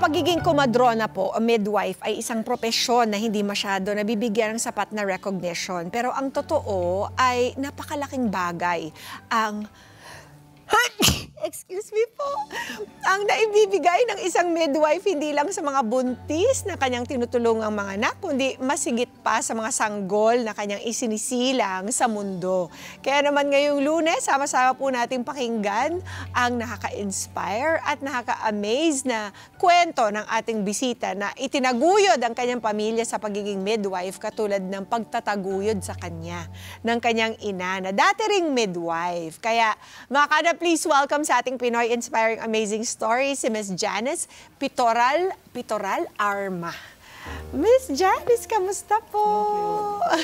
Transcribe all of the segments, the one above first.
pagiging komadrona po, o midwife, ay isang propesyon na hindi masyado nabibigyan ng sapat na recognition. Pero ang totoo ay napakalaking bagay ang excuse me po, ang naibibigay ng isang midwife hindi lang sa mga buntis na kanyang tinutulungang mga anak, kundi masigit pa sa mga sanggol na kanyang isinisilang sa mundo. Kaya naman ngayong Lunes, sama-sama po natin pakinggan ang nakaka-inspire at nakaka-amaze na kwento ng ating bisita na itinaguyod ang kanyang pamilya sa pagiging midwife katulad ng pagtataguyod sa kanya ng kanyang ina na dati ring midwife. Kaya mga kada, please welcome sa ating Pinoy Inspiring Amazing Story si Miss Janice Pitoral Arma. Miss Janice, kamusta po?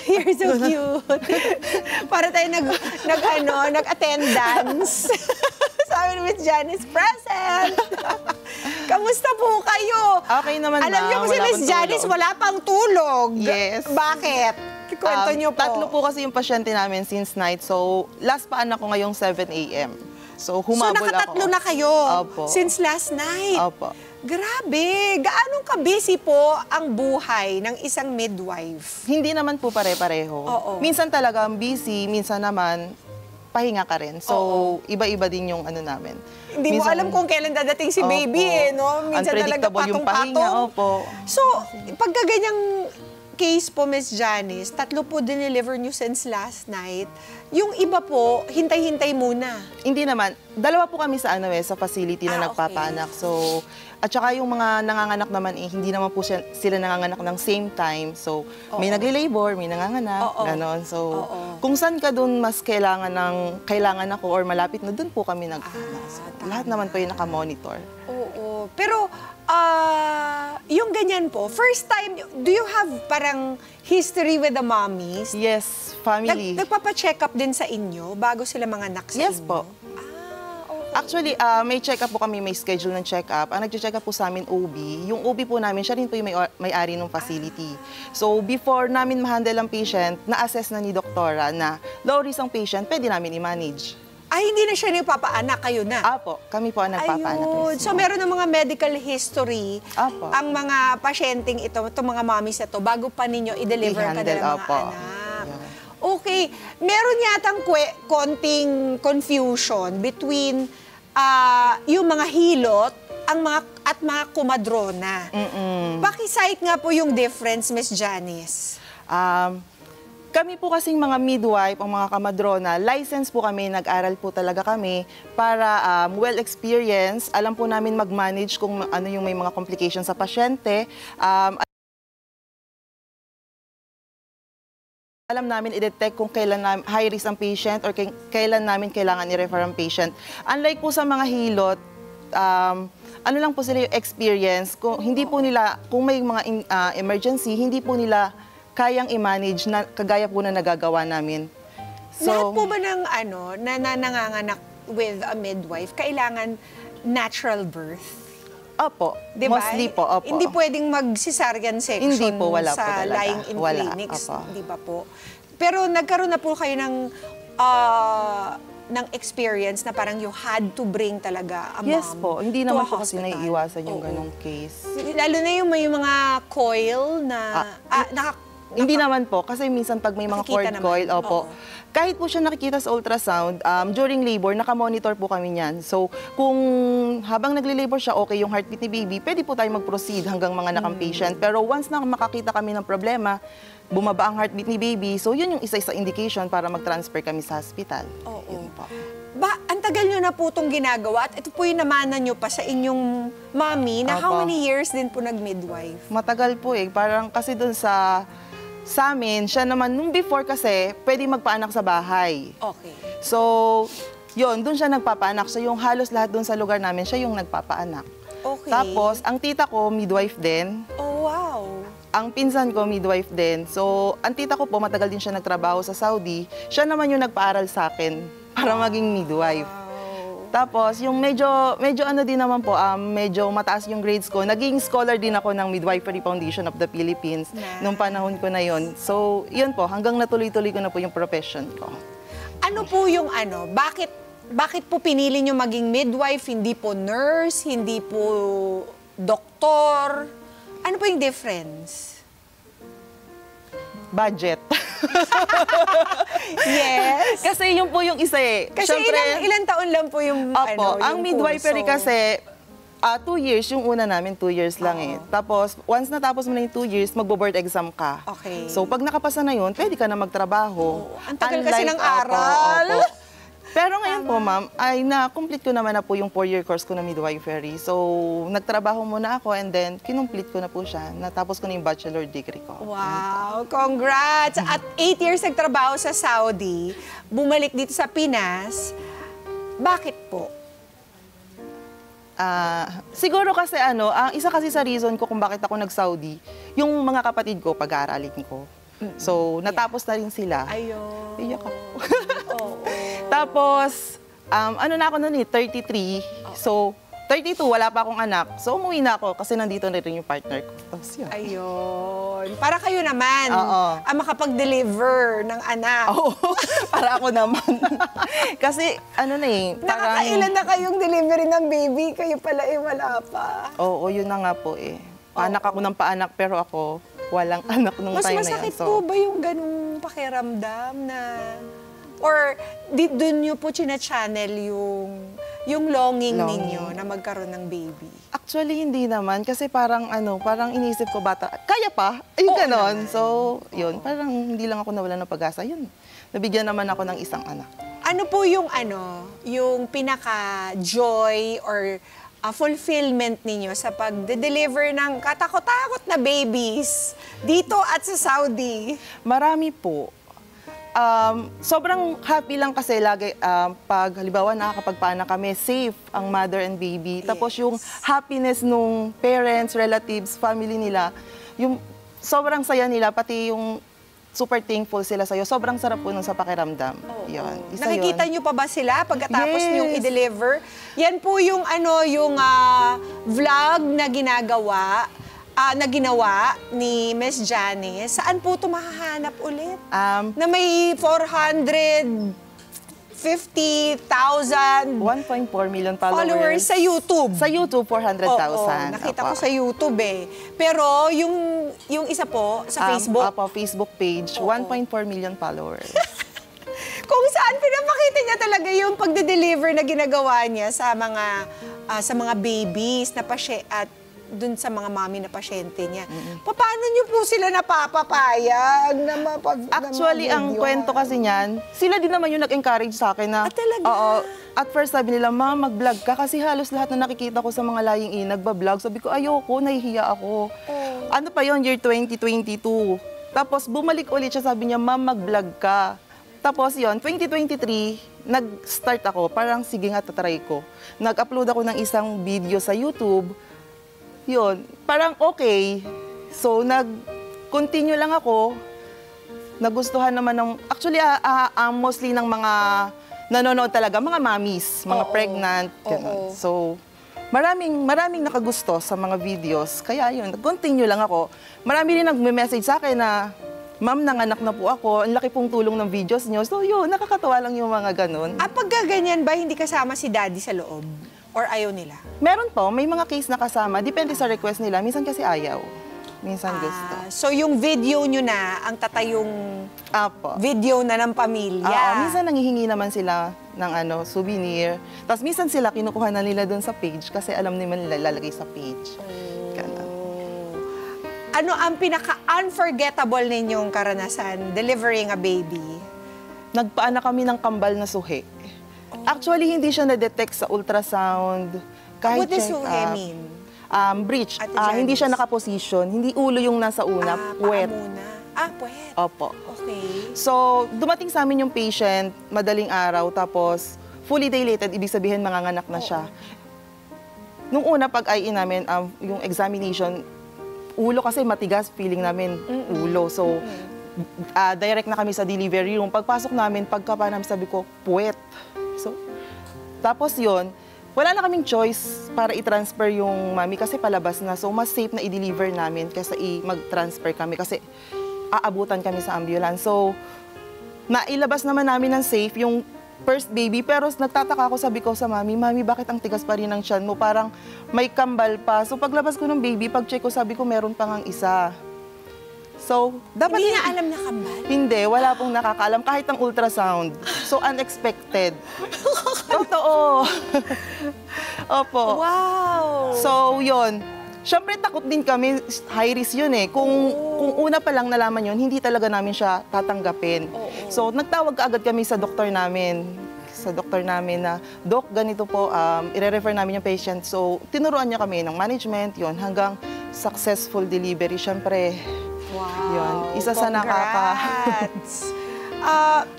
You're so cute. Para tayo nag-attendance. Sabi ni Miss Janice, present! Kamusta po kayo? Okay naman, Alam niyo po si Miss Janice, wala pang tulog. Yes. Bakit? Kwento niyo po. Tatlo po kasi yung pasyente namin since night. So, last pa anak ko ngayong 7 a.m. So, humabol ako. So, nakatatlo na kayo? Opo. Since last night? Opo. Grabe! Gaano ka-busy po ang buhay ng isang midwife? Hindi naman po pare-pareho. Oo. Minsan talaga ang busy, minsan naman pahinga ka rin. So, iba-iba din yung ano namin. Hindi mo alam kung kailan dadating si baby no? Minsan talaga yung pahinga, opo. So, pagkaganyang case po, Miss Janice, tatlo po dineliver nyo since last night. Yung iba po, hintay-hintay muna. Hindi naman. Dalawa po kami sa sa facility na nagpapanak. Okay. So, at saka yung mga nanganganak naman hindi naman po sila nanganganak ng same time. So, may nagle-labor, may nanganganak, gano'n. So, kung saan ka dun mas kailangan ako or malapit na dun po kami nagpapanak. So, lahat naman po yung nakamonitor. Oo. Pero, yung ganyan po, first time, do you have parang history with the mommies? Yes, family. Nagpapa-check up din sa inyo bago sila mga anak sa inyo? Yes po. Okay. Actually, may check-up po kami, may schedule ng check-up. Ang nag-check up po sa amin, OB. Yung OB po namin, siya rin po yung may-ari ng facility. So, before namin ma-handle ang patient, na-assess na ni doktora na low risk ang patient, pwede namin i-manage. Ay, hindi na siya nagpapaanak, kayo na? Apo, kami po ang nagpapaanak. Ayun. So, meron ng mga medical history Apo. ang mga pasyenteng itong mga mommies na to bago pa ninyo i-deliver ka ng mga Apo. anak. Okay. Meron yatang konting confusion between yung mga hilot at mga kumadrona. Paki-cite nga po yung difference, Miss Janice. Kami po kasing mga midwife, ang mga kamadrona, license po kami, nag-aral po talaga kami para well-experienced. Alam po namin mag-manage kung ano yung may mga complications sa pasyente. Alam namin i-detect kung kailan high risk ang patient or kailan namin kailangan i-refer ang patient. Unlike po sa mga hilot, ano lang po sila yung experience. Kung may mga emergency, hindi po nila kayang i-manage na kagaya po na nagagawa namin. So, lahat po ba ng nanganganak with a midwife, kailangan natural birth? Opo. Diba? Mostly po, opo. Hindi pwedeng mag-cesarean section hindi po, wala sa po talaga. lying-in clinics, Opo. di ba po? Pero nagkaroon na po kayo ng experience na parang you had to bring talaga a mom. Yes po. Hindi naman po kasi hospital. naiiwasan yung ganong case. Lalo na yung may mga coil na Hindi naman po, kasi minsan pag may mga cord coil, kahit po siya nakikita sa ultrasound, during labor, nakamonitor po kami niyan. So, kung habang nagle-labor siya, okay yung heartbeat ni baby, pwede po tayo mag-proceed hanggang mga nakang patient. Pero once na makakita kami ng problema, bumaba ang heartbeat ni baby, so yun yung isa-isa indication para mag-transfer kami sa hospital. Yun po. Ang tagal nyo na po itong ginagawa at ito po yung namanan nyo pa sa inyong mommy na how many years din po nag-midwife? Matagal po parang kasi dun sa amin, siya naman, nung before kasi, pwede magpaanak sa bahay. Okay. So, yun, dun siya nagpapaanak. So, yung halos lahat dun sa lugar namin, siya yung nagpapaanak. Okay. Tapos, ang tita ko, midwife din. Oh, wow. Ang pinsan ko, midwife din. So, ang tita ko po, matagal din siya nagtrabaho sa Saudi. Siya naman yung nagpaaral sa akin para maging midwife. Tapos, yung medyo ano din naman po, medyo mataas yung grades ko. Naging scholar din ako ng Midwifery Foundation of the Philippines nung panahon ko na yon. So, yun po, hanggang natuloy-tuloy ko na po yung profession ko. Ano po yung bakit po pinili nyo maging midwife, hindi po nurse, hindi po doktor? Ano po yung difference? Budget. Yes. Kasi yun po yung isa eh. Kasi ilang taon lang po yung, Opo, ang yung midwifery kurso. kasi 2 years, yung una namin 2 years lang eh. Tapos, once natapos mo na yung 2 years, magbo-board exam ka. Okay. So, pag nakapasa na yun, pwede ka na magtrabaho. Ang tagal kasi ng aral. Opo. Pero ngayon po, ma'am, ay na-complete ko naman na po yung 4-year course ko na midwifery. So, nagtrabaho muna ako and then, kinumplete ko na po siya. Natapos ko na yung bachelor degree ko. Wow, congrats! At 8 years nagtrabaho sa Saudi, bumalik dito sa Pinas. Bakit po? Siguro kasi ang isa kasi sa reason ko kung bakit ako nag-Saudi, yung mga kapatid ko, pag-aaralin ko. So, natapos na rin sila. Ayun. Iyak ako. Oo. Tapos, na ako noon 33. So, 32, wala pa akong anak. So, umuwi na ako kasi nandito na rin yung partner ko. Tapos, yun. Ayun. Para kayo naman, Oo. ang makapag-deliver ng anak. Oo, para ako naman. Kasi, parang... Nakakailan na kayong delivery ng baby, kayo pala wala pa. Oo, yun na nga po eh. Paanak ako ng paanak, pero ako, walang anak nung Mas time na yan. masakit po ba yung ganung pakiramdam na... Or doon nyo po china-channel yung longing ninyo na magkaroon ng baby? Actually, hindi naman. Kasi parang inisip ko bata, kaya pa? Yung Oo ganon. naman. So, yun. Parang hindi lang ako nawala ng pag-asa. Yun. Nabigyan naman ako ng isang anak. Ano po yung yung pinaka-joy or fulfillment ninyo sa pag-deliver ng katakot-takot na babies dito at sa Saudi? Marami po. Sobrang happy lang kasi lagi pag halimbawa nakakapagpaanak kami, safe ang mother and baby. Yes. Tapos yung happiness nung parents, relatives, family nila, yung sobrang saya nila, pati yung super thankful sila sa'yo. Sobrang sarap po nun sa pakiramdam. Yun. Isa Nakikita yun. nyo pa ba sila pagkatapos Yes. nyong i-deliver? Yan po yung vlog na ginagawa, na ginawa ni Miss Janice. Saan po ito mahahanap ulit? Na may 450,000 1.4 million followers sa YouTube. Sa YouTube, 400,000. Oo, nakita ko sa YouTube eh. Pero yung isa po sa Facebook, Facebook page, 1.4 million followers. kung saan pinapakita niya talaga yung pagde-deliver na ginagawa niya sa mga babies na at dun sa mga mami na pasyente niya. Paano niyo po sila napapapayag na Actually, ang kwento kasi niyan, sila din naman yung nag-encourage sa akin na, talaga? Oo, at first sabi nila, "Ma, mag-vlog ka," kasi halos lahat na nakikita ko sa mga lying-in, nagba-vlog. Sabi ko, ayoko, nahihiya ako. Ano pa yon, year 2022. Tapos bumalik ulit siya, sabi niya, "Ma, mag-vlog ka." Tapos yon, 2023, nag-start ako, parang sige nga, tatry ko. Nag-upload ako ng isang video sa YouTube. Yun, parang okay. So, nag-continue lang ako. Nagustuhan naman actually, mostly ng mga nanonood talaga, mga mommies, mga pregnant, ganun. So, maraming nakagusto sa mga videos. Kaya yun, nag-continue lang ako. Marami rin nag-message sa akin na, "Ma'am, nanganak na po ako. Ang laki pong tulong ng videos niyo." So, yun, nakakatawa lang yung mga ganun. Pag ganyan ba, hindi kasama si daddy sa loob? Or ayaw nila? Meron po, may mga case na kasama. Depende sa request nila. Minsan kasi ayaw. Minsan gusto. So yung video nyo na, ang tatayong Apo. video na ng pamilya. Minsan nangihingi naman sila ng souvenir. Tapos minsan sila kinukuha na nila doon sa page kasi alam naman nila lalagay sa page. Ganun. Ano ang pinaka-unforgettable ninyong karanasan delivering a baby? Nagpaanak kami ng kambal na suhi. Actually, hindi siya na-detect sa ultrasound. What does suhi mean? Breech. Ate Janice. Hindi siya nakaposition. Hindi ulo yung nasa una. Puwet. Paa muna. Puwet. Opo. Okay. So, dumating sa amin yung patient, madaling araw, tapos fully dilated, ibig sabihin manganganak na siya. Nung una, pag IE namin, yung examination, ulo kasi matigas, feeling namin ulo. So, direct na kami sa delivery room. Pagpasok namin, pagkapa namin, sabi ko, puwet. So, tapos yon, wala na kaming choice para i-transfer yung mami kasi palabas na. So, mas safe na i-deliver namin kaysa mag-transfer kami kasi aabutan kami sa ambulance. So, nailabas naman namin ng safe yung first baby, pero nagtataka ako, sabi ko sa mami, Mami, bakit ang tigas pa rin ng tiyan mo? Parang may kambal pa. So paglabas ko ng baby, pag-check ko, sabi ko, meron pa ngang isa. So, dapat Hindi na alam na kambal? Hindi, wala pong nakakaalam, kahit ang ultrasound. So, unexpected. Totoo. Opo. Wow! So, yon. Siyempre, takot din kami, high risk yun eh. Kung una pa lang nalaman yun, hindi talaga namin siya tatanggapin. So, nagtawag agad kami sa doktor namin. Na, Dok, ganito po, ire-refer namin yung patient. So, tinuruan niya kami ng management, yon hanggang successful delivery. Siyempre, Wow! yun, isa sa Congrats!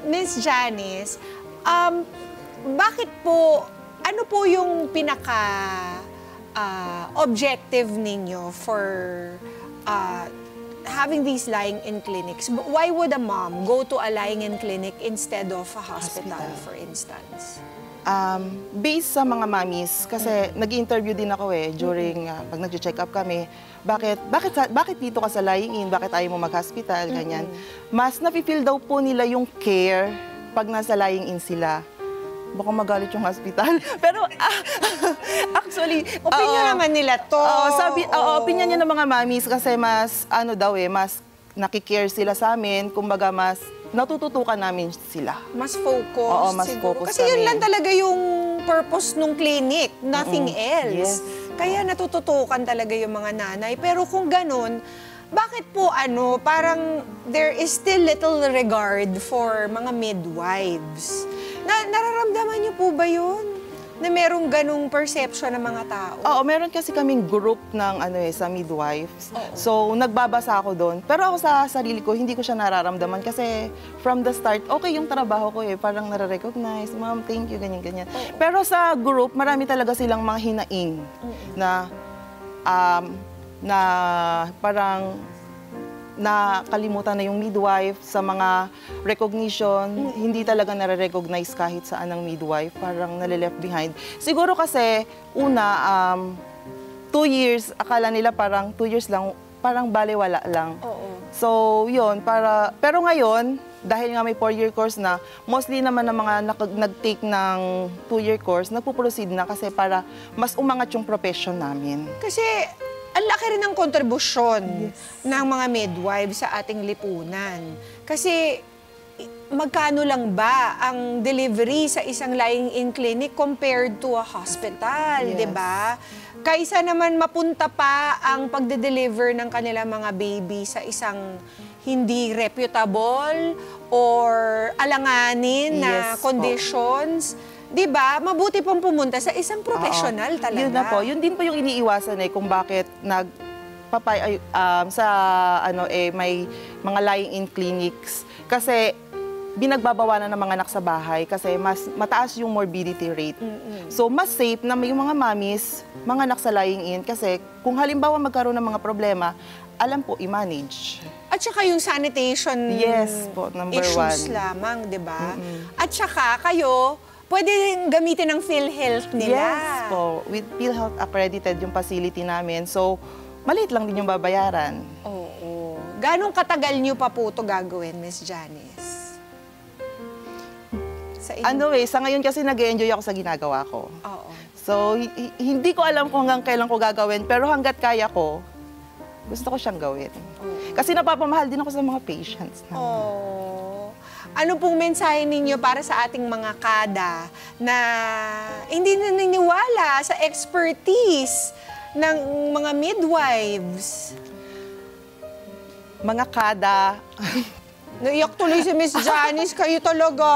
Miss Janice, bakit po, ano po yung objective ninyo for having these lying-in clinics? Why would a mom go to a lying-in clinic instead of a hospital, for instance? Based sa mga mommies, kasi nag-interview din ako during pag nag-check up kami, bakit dito ka sa lying-in, bakit ayaw mo mag-hospital, ganyan. Mas nafe-feel daw po nila yung care pag nasa lying-in sila. Baka magalit yung hospital. Pero actually, opinion naman nila to. Opinion niya ng mga mommies kasi mas mas nakikare sila sa amin, kumbaga mas natututukan namin sila. Mas focus. Oo, mas siguro. focus Kasi yun kami. lang talaga yung purpose nung clinic, nothing else. Yes. Kaya natututukan talaga yung mga nanay. Pero kung ganun, bakit po parang there is still little regard for mga midwives? Nararamdaman niyo po ba yun? Na merong ganung perception ng mga tao? Oo, meron kasi kaming group ng sa midwives. So, nagbabasa ako doon. Pero ako sa sarili ko, hindi ko siya nararamdaman kasi from the start, okay yung trabaho ko parang nare-recognize, ma'am, thank you, ganyan-ganyan. Pero sa group, marami talaga silang mga hinaing na parang nakalimutan na yung midwife sa mga recognition, hindi talaga nare-recognize kahit saan ang midwife, parang nalileft behind. Siguro kasi, 2 years, akala nila parang 2 years lang, parang balewala lang. So, yun, pero ngayon, dahil nga may 4-year course na, mostly naman ng mga nag-take ng 2-year course, nagpo-proceed na kasi para mas umangat yung profession namin. Kasi ang laki rin ng kontribusyon ng mga midwives sa ating lipunan. Kasi magkano lang ba ang delivery sa isang lying-in clinic compared to a hospital, di ba? Kaysa naman mapunta pa ang pagde-deliver ng kanilang mga baby sa isang hindi reputable or alanganin na conditions. Di ba? Mabuti pong pumunta sa isang professional talaga. Yun na po. Yun din po yung iniiwasan kung bakit may mga lying-in clinics. Kasi binagbabawalan ng mga anak sa bahay kasi mas mataas yung morbidity rate. So, mas safe na may mga mommies, mga anak sa lying-in kasi kung halimbawa magkaroon ng mga problema, alam po i-manage. At saka yung sanitation po, number issues 1. lamang, di ba? At saka kayo, pwede rin gamitin ng PhilHealth nila. Yes po. With PhilHealth accredited yung facility namin. So, maliit lang din yung babayaran. Oo. Ganong katagal nyo pa po ito gagawin, Miss Janice? Sa ngayon kasi nag-enjoy ako sa ginagawa ko. Oo. So, hindi ko alam kung hanggang kailan ko gagawin, pero hanggat kaya ko, gusto ko siyang gawin. Kasi napapamahal din ako sa mga patients. Ano pong mensahe ninyo para sa ating mga kada na hindi naniniwala sa expertise ng mga midwives? Mga kada. Naiyak tuloy si Miss Janice, kayo talaga.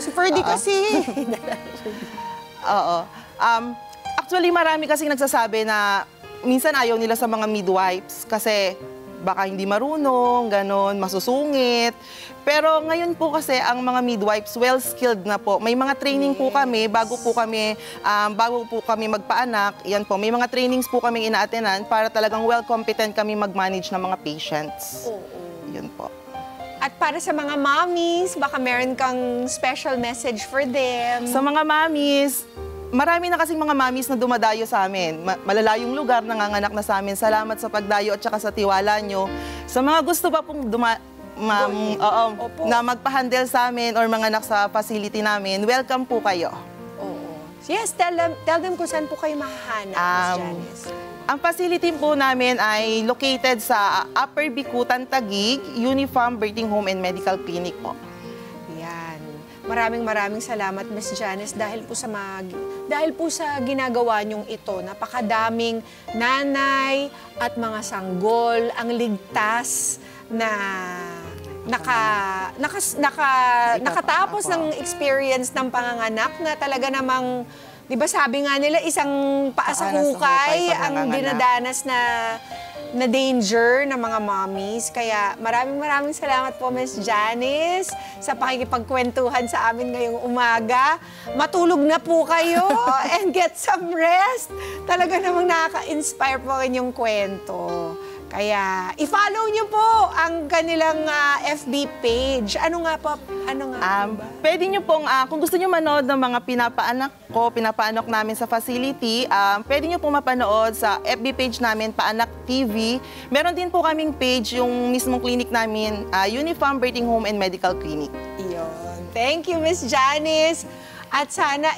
Si Ferdy kasi. Oo. Actually, marami kasing nagsasabi na minsan ayaw nila sa mga midwives kasi baka hindi marunong, ganon, masusungit. Pero ngayon po kasi ang mga midwives, well-skilled na po. May mga training po kami bago po kami magpaanak. Yan po, may mga trainings po kami ina-attenan para talagang well-competent kami mag-manage ng mga patients. Yun po. At para sa mga mommies, baka meron kang special message for them. Sa mga mommies, marami na kasing mga mommies na dumadayo sa amin. Malalayong lugar, nanganganak na sa amin. Salamat sa pagdayo at saka sa tiwala nyo. Sa mga gusto pa pong ma'am, Opo. na magpa-handle sa amin or mga anak sa facility namin, welcome po kayo. Oo. Yes, tell them kung saan po kayo mahahanap, Miss Janice. Ang facility po namin ay located sa Upper Bikutan, Taguig, Unifarm Birthing Home and Medical Clinic po. Yan. Maraming salamat, Miss Janice, dahil po sa ginagawa niyong ito. Napakadaming nanay at mga sanggol ang ligtas na nakatapos ng experience ng panganganak na talaga namang, di ba sabi nga nila, isang paa sa hukay ang dinadanas na danger ng mga mommies. Kaya maraming salamat po, Miss Janice, sa pakikipagkwentuhan sa amin ngayong umaga. Matulog na po kayo and get some rest. Talaga namang nakaka-inspire po ang inyong kwento. Kaya, i-follow niyo po ang kanilang FB page. Ano nga po? Ba? Pwede niyo pong, kung gusto niyo manood ng mga pinapaanak namin sa facility, pwede niyo pong mapanood sa FB page namin, Paanak TV. Meron din po kaming page, yung mismong clinic namin, Unifarm Birthing Home and Medical Clinic. Iyon. Thank you, Miss Janice. At sana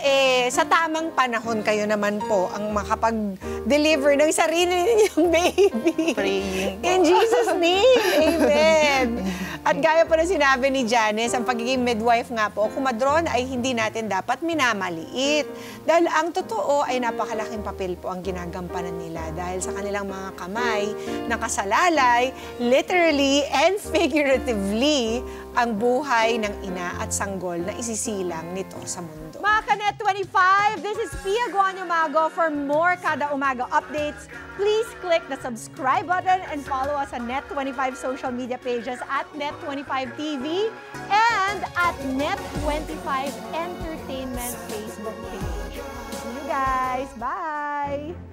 sa tamang panahon kayo naman po ang makapag-deliver ng sarili ninyong baby. Praying po. In Jesus' name, amen. At gaya po na sinabi ni Janice, ang pagiging midwife nga po, kumadron ay hindi natin dapat minamaliit. Dahil ang totoo ay napakalaking papel po ang ginagampanan nila. Dahil sa kanilang mga kamay, nakasalalay, literally and figuratively, ang buhay ng ina at sanggol na isisilang nito sa mundo. Mga Kanet 25, this is Pia Guanyamago. For more Kada Umaga updates, please click the subscribe button and follow us on Net25 social media pages at Net25 TV and at Net25 Entertainment Facebook page. See you guys. Bye!